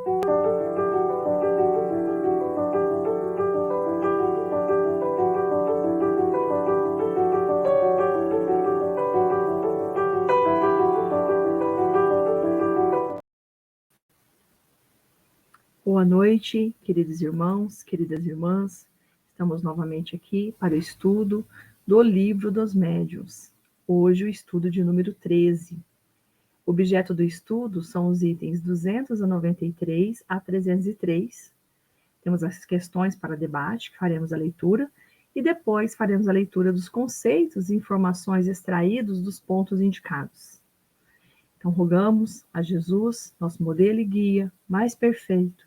Boa noite, queridos irmãos, queridas irmãs. Estamos novamente aqui para o estudo do Livro dos Médiuns. Hoje o estudo de número 13. O objeto do estudo são os itens 293 a 303. Temos as questões para debate, que faremos a leitura, e depois faremos a leitura dos conceitos e informações extraídos dos pontos indicados. Então, rogamos a Jesus, nosso modelo e guia mais perfeito,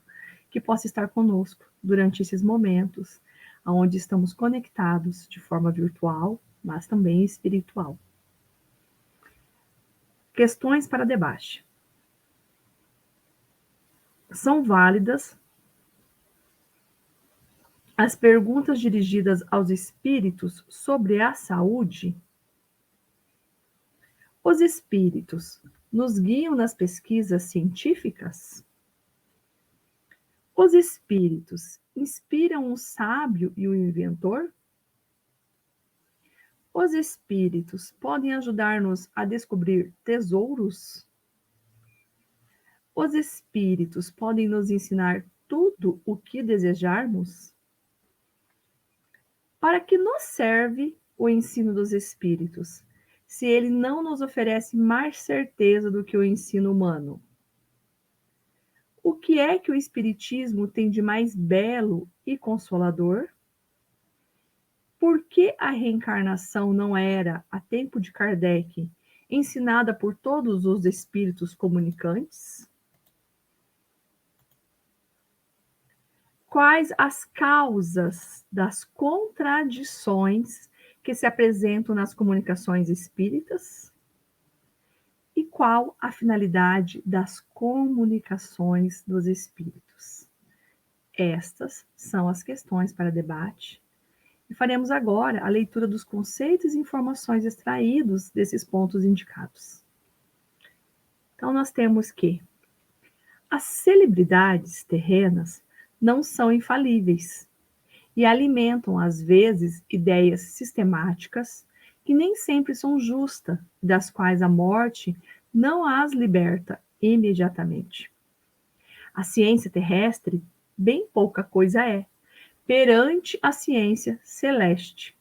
que possa estar conosco durante esses momentos, onde estamos conectados de forma virtual, mas também espiritual. Questões para debate. São válidas as perguntas dirigidas aos espíritos sobre a saúde? Os espíritos nos guiam nas pesquisas científicas? Os espíritos inspiram o sábio e o inventor? Os espíritos podem ajudar-nos a descobrir tesouros? Os espíritos podem nos ensinar tudo o que desejarmos? Para que nos serve o ensino dos espíritos, se ele não nos oferece mais certeza do que o ensino humano? O que é que o espiritismo tem de mais belo e consolador? Por que a reencarnação não era, a tempo de Kardec, ensinada por todos os espíritos comunicantes? Quais as causas das contradições que se apresentam nas comunicações espíritas? E qual a finalidade das comunicações dos espíritos? Estas são as questões para debate. E faremos agora a leitura dos conceitos e informações extraídos desses pontos indicados. Então, nós temos que as celebridades terrenas não são infalíveis e alimentam, às vezes, ideias sistemáticas que nem sempre são justas, das quais a morte não as liberta imediatamente. A ciência terrestre, bem pouca coisa é, perante a ciência celeste.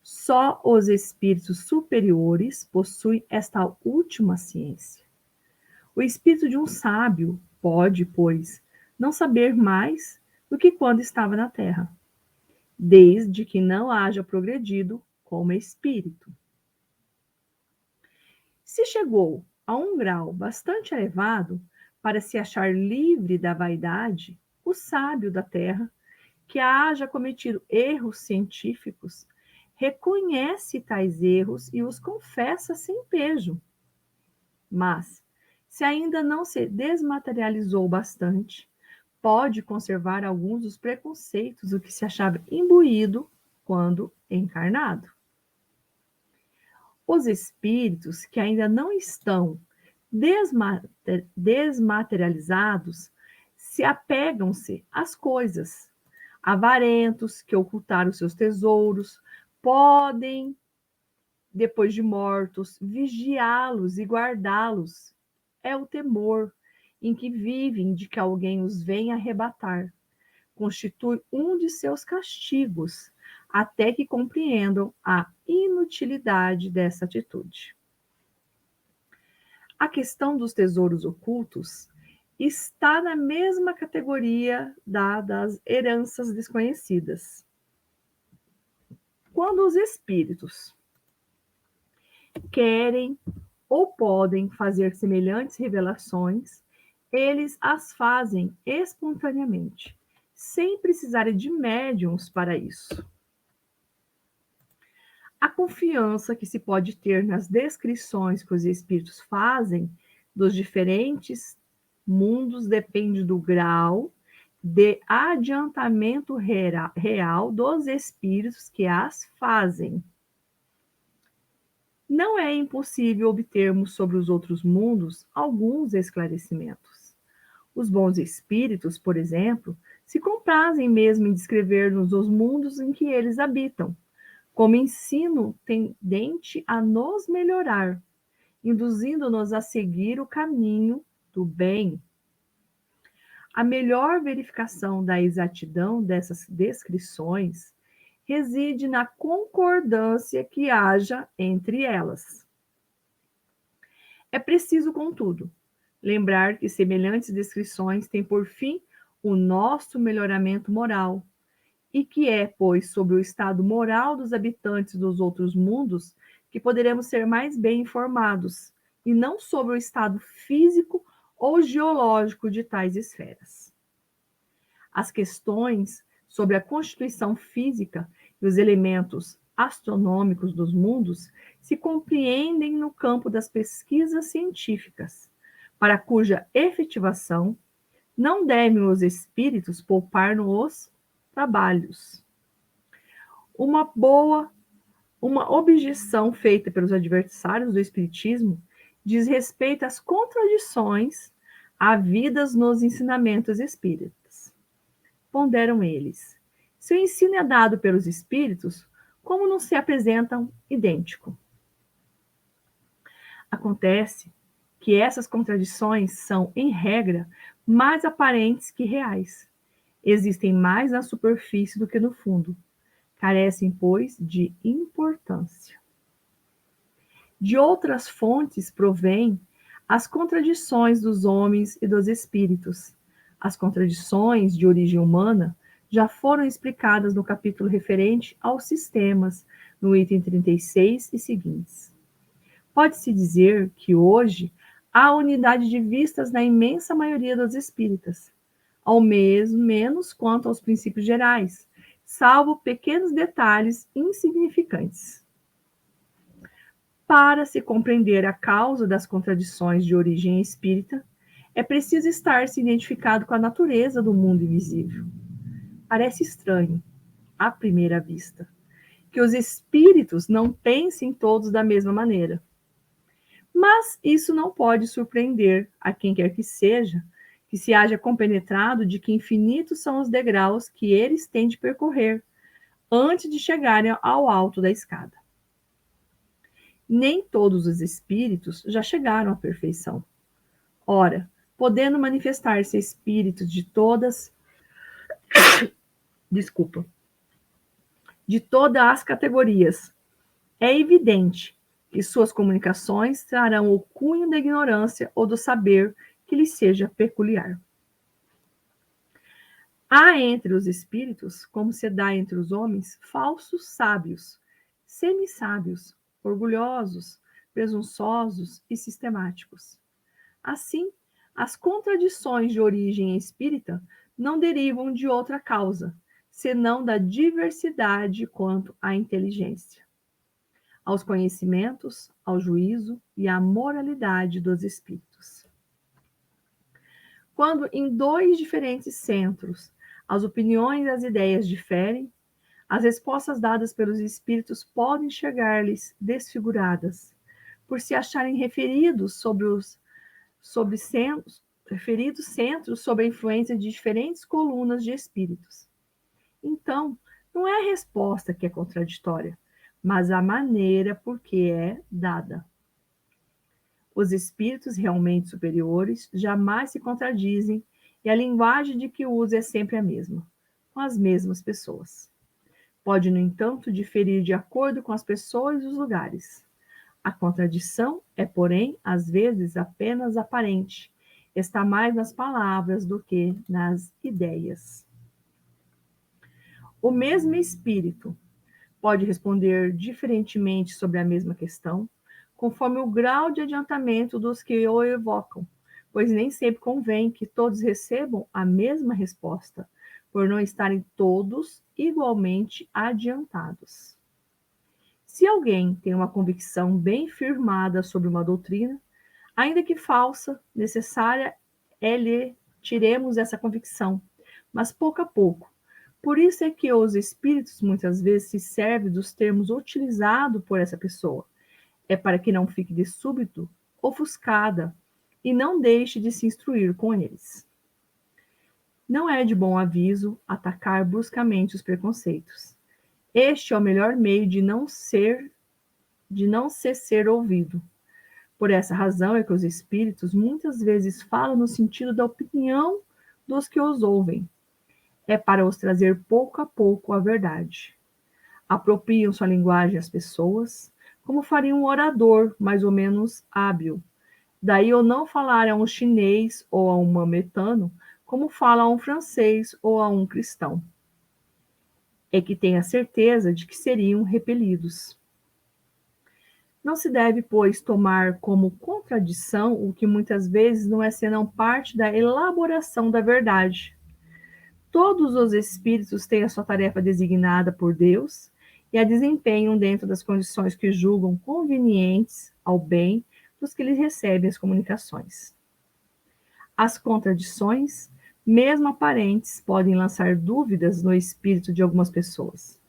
Só os espíritos superiores possuem esta última ciência. O espírito de um sábio pode, pois, não saber mais do que quando estava na Terra, desde que não haja progredido como espírito. Se chegou a um grau bastante elevado para se achar livre da vaidade, o sábio da Terra, que haja cometido erros científicos, reconhece tais erros e os confessa sem pejo. Mas, se ainda não se desmaterializou bastante, pode conservar alguns dos preconceitos do que se achava imbuído quando encarnado. Os espíritos que ainda não estão desmaterializados se apegam-se às coisas. Avarentos que ocultaram seus tesouros podem, depois de mortos, vigiá-los e guardá-los. É o temor em que vivem de que alguém os venha arrebatar. Constitui um de seus castigos, até que compreendam a inutilidade dessa atitude. A questão dos tesouros ocultos está na mesma categoria das heranças desconhecidas. Quando os espíritos querem ou podem fazer semelhantes revelações, eles as fazem espontaneamente, sem precisarem de médiuns para isso. A confiança que se pode ter nas descrições que os espíritos fazem dos diferentes mundos depende do grau de adiantamento real dos espíritos que as fazem. Não é impossível obtermos sobre os outros mundos alguns esclarecimentos. Os bons espíritos, por exemplo, se comprazem mesmo em descrever-nos os mundos em que eles habitam, como ensino tendente a nos melhorar, induzindo-nos a seguir o caminho do bem. A melhor verificação da exatidão dessas descrições reside na concordância que haja entre elas. É preciso, contudo, lembrar que semelhantes descrições têm por fim o nosso melhoramento moral, e que é, pois, sobre o estado moral dos habitantes dos outros mundos que poderemos ser mais bem informados, e não sobre o estado físico ou geológico de tais esferas. As questões sobre a constituição física e os elementos astronômicos dos mundos se compreendem no campo das pesquisas científicas, para cuja efetivação não devem os espíritos poupar-nos trabalhos. Uma objeção feita pelos adversários do espiritismo diz respeito às contradições havidas nos ensinamentos espíritas. Ponderam eles: se o ensino é dado pelos espíritos, como não se apresentam idêntico? Acontece que essas contradições são, em regra, mais aparentes que reais. Existem mais na superfície do que no fundo. Carecem, pois, de importância. De outras fontes provêm as contradições dos homens e dos espíritos. As contradições de origem humana já foram explicadas no capítulo referente aos sistemas, no item 36 e seguintes. Pode-se dizer que hoje há unidade de vistas na imensa maioria dos espíritas, ao menos quanto aos princípios gerais, salvo pequenos detalhes insignificantes. Para se compreender a causa das contradições de origem espírita, é preciso estar-se identificado com a natureza do mundo invisível. Parece estranho, à primeira vista, que os espíritos não pensem todos da mesma maneira. Mas isso não pode surpreender a quem quer que seja, que se haja compenetrado de que infinitos são os degraus que eles têm de percorrer antes de chegarem ao alto da escada. Nem todos os espíritos já chegaram à perfeição. Ora, podendo manifestar-se espíritos de todas as categorias, é evidente que suas comunicações trarão o cunho da ignorância ou do saber que lhes seja peculiar. Há entre os espíritos, como se dá entre os homens, falsos sábios, semi-sábios, orgulhosos, presunçosos e sistemáticos. Assim, as contradições de origem espírita não derivam de outra causa, senão da diversidade quanto à inteligência, aos conhecimentos, ao juízo e à moralidade dos espíritos. Quando em dois diferentes centros as opiniões e as ideias diferem, as respostas dadas pelos espíritos podem chegar-lhes desfiguradas, por se acharem referidos centros sob a influência de diferentes colunas de espíritos. Então, não é a resposta que é contraditória, mas a maneira por que é dada. Os espíritos realmente superiores jamais se contradizem e a linguagem de que usa é sempre a mesma, com as mesmas pessoas. Pode, no entanto, diferir de acordo com as pessoas e os lugares. A contradição é, porém, às vezes apenas aparente, está mais nas palavras do que nas ideias. O mesmo espírito pode responder diferentemente sobre a mesma questão, conforme o grau de adiantamento dos que o evocam, pois nem sempre convém que todos recebam a mesma resposta, por não estarem todos igualmente adiantados. Se alguém tem uma convicção bem firmada sobre uma doutrina, ainda que falsa, necessária é-lhe tiremos essa convicção, mas pouco a pouco. Por isso é que os espíritos muitas vezes se servem dos termos utilizados por essa pessoa. É para que não fique de súbito ofuscada e não deixe de se instruir com eles. Não é de bom aviso atacar bruscamente os preconceitos. Este é o melhor meio de não ser ouvido. Por essa razão é que os espíritos muitas vezes falam no sentido da opinião dos que os ouvem. É para os trazer pouco a pouco à verdade. Apropriam sua linguagem às pessoas, como faria um orador mais ou menos hábil. Daí eu não falar a um chinês ou a um maometano, como fala a um francês ou a um cristão. É que tem a certeza de que seriam repelidos. Não se deve, pois, tomar como contradição o que muitas vezes não é senão parte da elaboração da verdade. Todos os espíritos têm a sua tarefa designada por Deus e a desempenham dentro das condições que julgam convenientes ao bem dos que lhes recebem as comunicações. As contradições, mesmo aparentes, podem lançar dúvidas no espírito de algumas pessoas.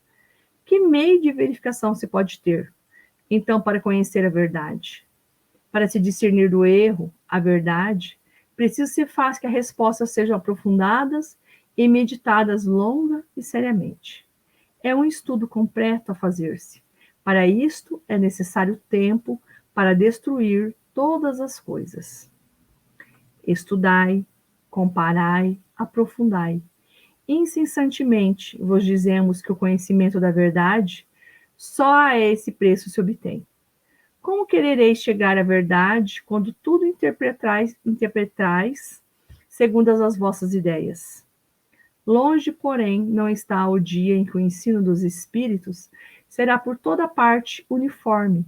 Que meio de verificação se pode ter, então, para conhecer a verdade? Para se discernir do erro, a verdade, preciso se faz que as respostas sejam aprofundadas e meditadas longa e seriamente. É um estudo completo a fazer-se. Para isto é necessário tempo para destruir todas as coisas. Estudai, comparai, aprofundai. Incessantemente vos dizemos que o conhecimento da verdade só a esse preço se obtém. Como querereis chegar à verdade quando tudo interpretais segundo as vossas ideias? Longe, porém, não está o dia em que o ensino dos espíritos será por toda parte uniforme,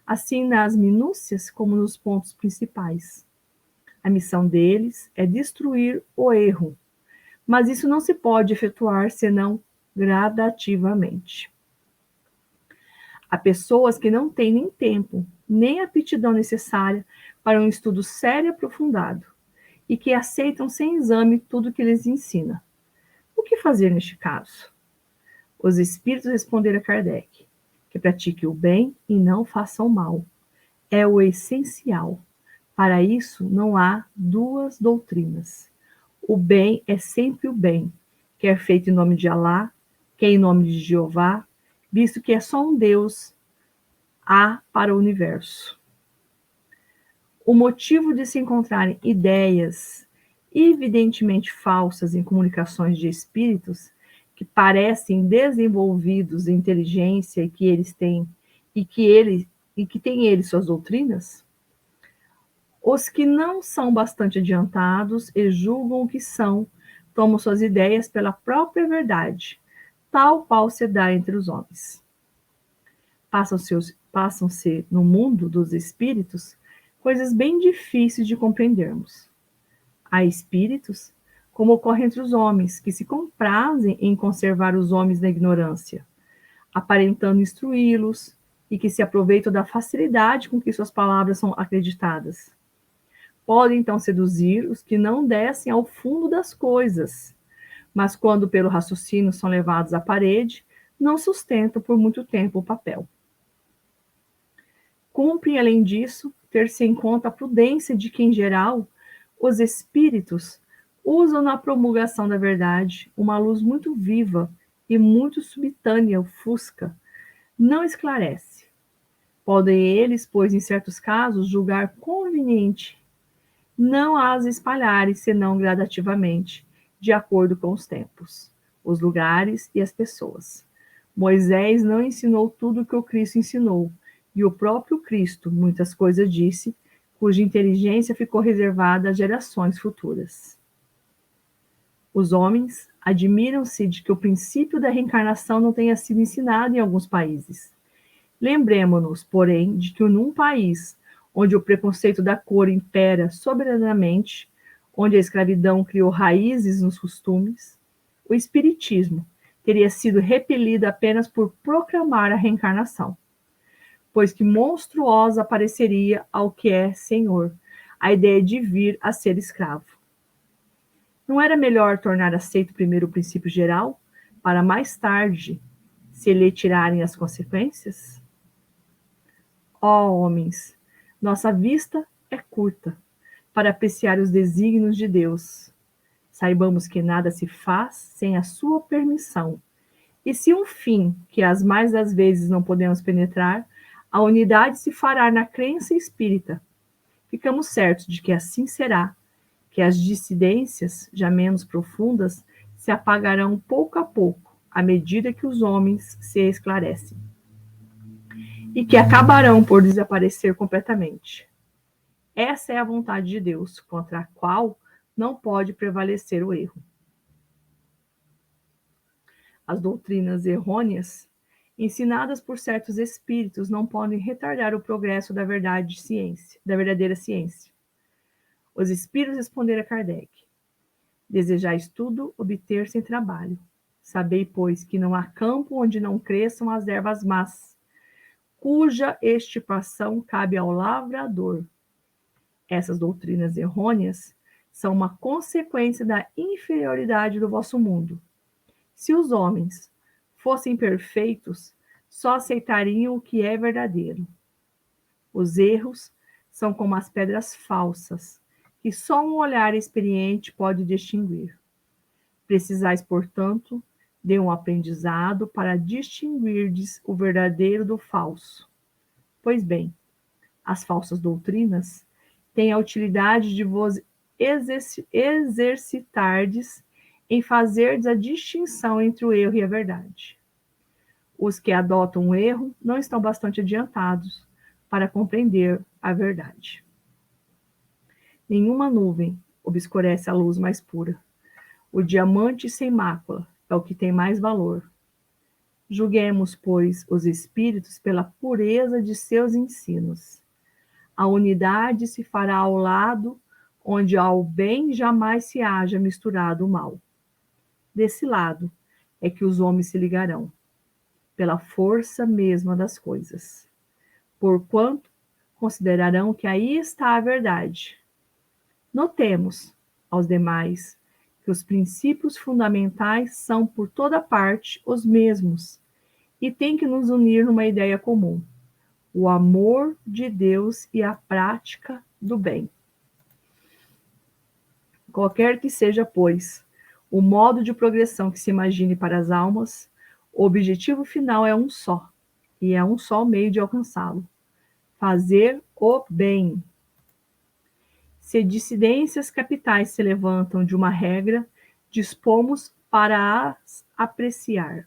assim nas minúcias como nos pontos principais. A missão deles é destruir o erro, mas isso não se pode efetuar senão gradativamente. Há pessoas que não têm nem tempo, nem aptidão necessária para um estudo sério e aprofundado, e que aceitam sem exame tudo que lhes ensina. O que fazer neste caso? Os espíritos responderam a Kardec, que pratique o bem e não faça o mal. É o essencial. Para isso não há duas doutrinas. O bem é sempre o bem, quer feito em nome de Alá, quer em nome de Jeová, visto que é só um Deus há para o universo. O motivo de se encontrarem ideias evidentemente falsas em comunicações de espíritos que parecem desenvolvidos em inteligência e que eles têm e que têm eles suas doutrinas, os que não são bastante adiantados e julgam o que são, tomam suas ideias pela própria verdade, tal qual se dá entre os homens. Passam-se no mundo dos espíritos coisas bem difíceis de compreendermos. Há espíritos, como ocorre entre os homens, que se comprazem em conservar os homens na ignorância, aparentando instruí-los e que se aproveitam da facilidade com que suas palavras são acreditadas. Podem então seduzir os que não descem ao fundo das coisas, mas quando pelo raciocínio são levados à parede, não sustentam por muito tempo o papel. Cumpre, além disso, ter-se em conta a prudência de que, em geral, os espíritos usam na promulgação da verdade uma luz muito viva e muito subitânea, ofusca, não esclarece. Podem eles, pois, em certos casos, julgar conveniente não as espalharem, senão gradativamente, de acordo com os tempos, os lugares e as pessoas. Moisés não ensinou tudo o que o Cristo ensinou, e o próprio Cristo muitas coisas disse, cuja inteligência ficou reservada às gerações futuras. Os homens admiram-se de que o princípio da reencarnação não tenha sido ensinado em alguns países. Lembremos-nos, porém, de que num país onde o preconceito da cor impera soberanamente, onde a escravidão criou raízes nos costumes, o espiritismo teria sido repelido apenas por proclamar a reencarnação. Pois que monstruosa pareceria ao que é senhor a ideia de vir a ser escravo. Não era melhor tornar aceito primeiro o princípio geral, para mais tarde se lhe tirarem as consequências? Ó homens, nossa vista é curta para apreciar os desígnios de Deus. Saibamos que nada se faz sem a sua permissão. E se um fim que as mais das vezes não podemos penetrar, a unidade se fará na crença espírita. Ficamos certos de que assim será, que as dissidências, já menos profundas, se apagarão pouco a pouco, à medida que os homens se esclarecem, e que acabarão por desaparecer completamente. Essa é a vontade de Deus, contra a qual não pode prevalecer o erro. As doutrinas errôneas, ensinadas por certos espíritos, não podem retardar o progresso da verdadeira ciência. Os espíritos responderam a Kardec: desejais tudo obter sem trabalho. Sabei, pois, que não há campo onde não cresçam as ervas más, cuja extirpação cabe ao lavrador. Essas doutrinas errôneas são uma consequência da inferioridade do vosso mundo. Se os homens fossem perfeitos, só aceitariam o que é verdadeiro. Os erros são como as pedras falsas, que só um olhar experiente pode distinguir. Precisais, portanto, de um aprendizado para distinguirdes o verdadeiro do falso. Pois bem, as falsas doutrinas têm a utilidade de vos exercitardes em fazerdes a distinção entre o erro e a verdade. Os que adotam o erro não estão bastante adiantados para compreender a verdade. Nenhuma nuvem obscurece a luz mais pura. O diamante sem mácula é o que tem mais valor. Julguemos, pois, os espíritos pela pureza de seus ensinos. A unidade se fará ao lado onde ao bem jamais se haja misturado o mal. Desse lado é que os homens se ligarão, pela força mesma das coisas. Porquanto considerarão que aí está a verdade. Notemos, aos demais, que os princípios fundamentais são por toda parte os mesmos e têm que nos unir numa ideia comum: o amor de Deus e a prática do bem. Qualquer que seja, pois, o modo de progressão que se imagine para as almas, o objetivo final é um só, e é um só meio de alcançá-lo: fazer o bem. Se dissidências capitais se levantam de uma regra, dispomos para as apreciar.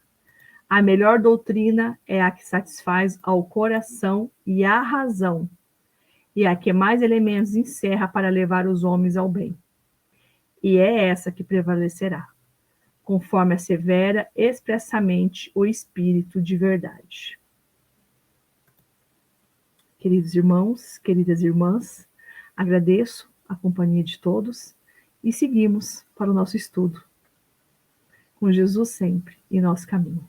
A melhor doutrina é a que satisfaz ao coração e à razão, e a que mais elementos encerra para levar os homens ao bem. E é essa que prevalecerá, conforme assevera expressamente o Espírito de verdade. Queridos irmãos, queridas irmãs, agradeço a companhia de todos e seguimos para o nosso estudo. Com Jesus sempre em nosso caminho.